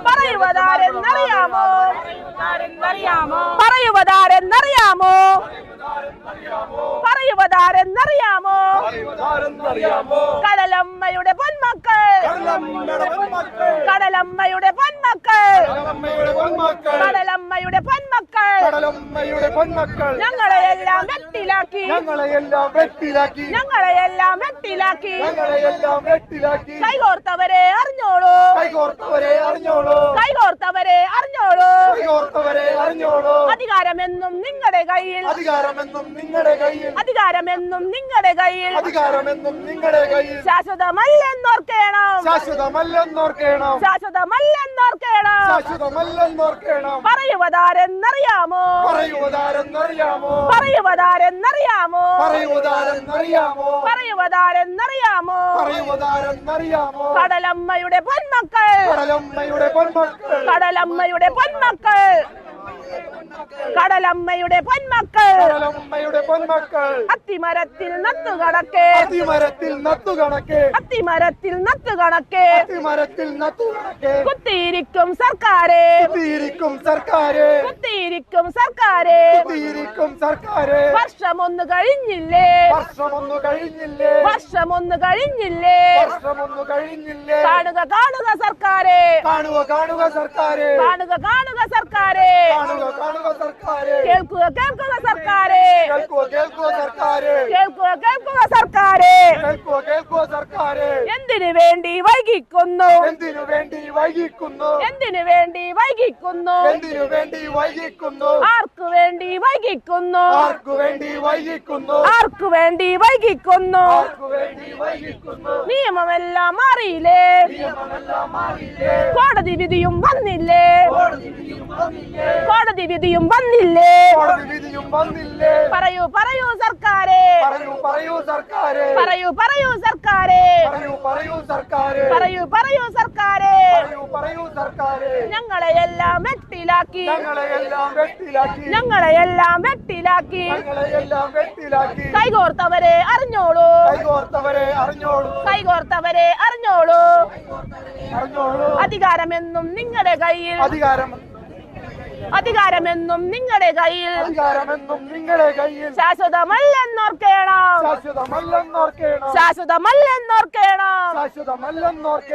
പറയുവതാരെന്നറിയാമോ? പറയുവതാരെന്നറിയാമോ? പറയുവതാരെന്നറിയാമോ? കടലമ്മയുടെ പൊന്മക്കൾ, കടലമ്മയുടെ പൊന്മക്കൾ, കടലമ്മയുടെ പൊന്മക്കൾ ഞങ്ങളെയെല്ലാം വെട്ടിലാക്കി, ഞങ്ങളെയെല്ലാം വെട്ടിലാക്കി, ഞങ്ങളെയെല്ലാം വെട്ടിലാക്കി. ഞങ്ങളെയെല്ലാം വെട്ടിലാക്കി. കൈകോർത്തവരെ അറിഞ്ഞോളൂ, കൈകോർത്തവരെ അറിഞ്ഞോളൂ, കൈകോർത്തവരെ അറിഞ്ഞോളൂ. കൈകോർത്തവരെ അറിഞ്ഞോളൂ. അധികാരമെന്നും നിങ്ങളുടെ കയ്യിൽ, അധികാരമെന്നും നിങ്ങളുടെ കയ്യിൽ, അധികാരമെന്നും നിങ്ങളുടെ കയ്യിൽ. അധികാരമെന്നും നിങ്ങളുടെ കയ്യിൽ. ശാശ്വതമല്ലെന്നോർക്കണം, ശാശ്വതമല്ലെന്നോർക്കണം, ശാശ്വതമല്ലെന്നോർക്കണം. ശാശ്വതമല്ലെന്നോർക്കണം. പറയുവതാരെന്നറിയാമോ? പറയുവതാരെന്നറിയാമോ? പറയുവതാരെന്നറിയാമോ? പറയുവതാരെന്നറിയാമോ? പറയുവതാരെന്നറിയാമോ? പറയുവതാരെന്നറിയാമോ? കടലമ്മയുടെ പൊന്മക്കൾ, കടലമ്മയുടെ പൊന്മക്കൾ, കടലമ്മയുടെ പൊന്മക്കൾ, കടലമ്മയുടെ പൊന്മക്കൾ. കടലമ്മയുടെ പൊന്മക്കൾ അത്തിമരത്തിൽ നത്തുകണക്കെ, അതിമരത്തിൽ നത്തുകണക്കെ, അത്തിമരത്തിൽ നത്തുകണക്കെ. അതിമരത്തിൽ നത്തുകണക്കെ. കുത്തിയിരിക്കും സർക്കാരെ, കുത്തിയിരിക്കും സർക്കാരെ, കുത്തിയിരിക്കും സർക്കാരെ. കുത്തിയിരിക്കും സർക്കാരെ. വർഷമൊന്നു കഴിഞ്ഞില്ലേ, വർഷമൊന്നു കഴിഞ്ഞില്ലേ, വർഷമൊന്നു കഴിഞ്ഞില്ലേ. വർഷമൊന്നു കഴിഞ്ഞില്ലേ. കാണുക കാണുക സർക്കാരെ, കാണുക കാണുക സർക്കാരെ, കാണുക കാണുക സർക്കാരെ. കാണുക കാണുക സർക്കാരെ. കേൾക്കുക കേൾക്കുക സർക്കാരെ, കേൾക്കുക കേൾക്കുക സർക്കാരെ, കേൾക്കുക കേൾക്കുക സർക്കാരെ. കേൾക്കുക കേൾക്കുക സർക്കാരെ. എന്തിനു വേണ്ടി വൈകിക്കുന്നു, എന്തിനു വേണ്ടി വൈകിക്കുന്നു, എന്തിനു വേണ്ടി വൈകിക്കുന്നു. എന്തിനു വേണ്ടി വൈകിക്കുന്നു, ആർക്കു വേണ്ടി വൈകിക്കുന്നു, ആർക്കു വേണ്ടി വൈകിക്കുന്നു, ആർക്കു വേണ്ടി വൈകിക്കുന്നു. ആർക്കു വേണ്ടി വൈകിക്കുന്നു. നിയമമെല്ലാം മാറിയില്ലേ, നിയമമെല്ലാം മാറിയില്ലേ, കോടതി വിധിയും വന്നില്ലേ, കോടതി വിധിയും വന്നില്ലേ, കോടതി വിധിയും വന്നില്ലേ. കോടതി വിധിയും വന്നില്ലേ. പറയൂ പറയൂ സർക്കാരെ, പറയൂ പറയൂ സർക്കാരെ, പറയൂ പറയൂ സർക്കാരെ, പറയൂ പറയൂ സർക്കാരെ, പറയൂ പറയൂ സർക്കാരെ. പറയൂ പറയൂ സർക്കാരെ. ഞങ്ങളെയെല്ലാം വെട്ടിലാക്കി, ഞങ്ങളെയെല്ലാം വെട്ടിലാക്കി, ഞങ്ങളെയെല്ലാം വെട്ടിലാക്കി. ഞങ്ങളെയെല്ലാം വെട്ടിലാക്കി. കൈകോർത്തവരെ അറിഞ്ഞോളൂ, കൈകോർത്തവരെ അറിഞ്ഞോളൂ, കൈകോർത്തവരെ അറിഞ്ഞോളൂ. അറിഞ്ഞോളൂ. അധികാരമെന്നും നിങ്ങളുടെ കയ്യിൽ, അധികാരം അധികാരമെന്നും നിങ്ങളുടെ കയ്യിൽ. അധികാരമെന്നും നിങ്ങളുടെ കയ്യിൽ. ശാശ്വതമല്ലെന്നോർക്കണം, ശാശ്വതമല്ലെന്നോർക്കണം, ശാശ്വതമല്ലെന്നോർക്കണം. ശാശ്വതമല്ലെന്നോർക്കണം.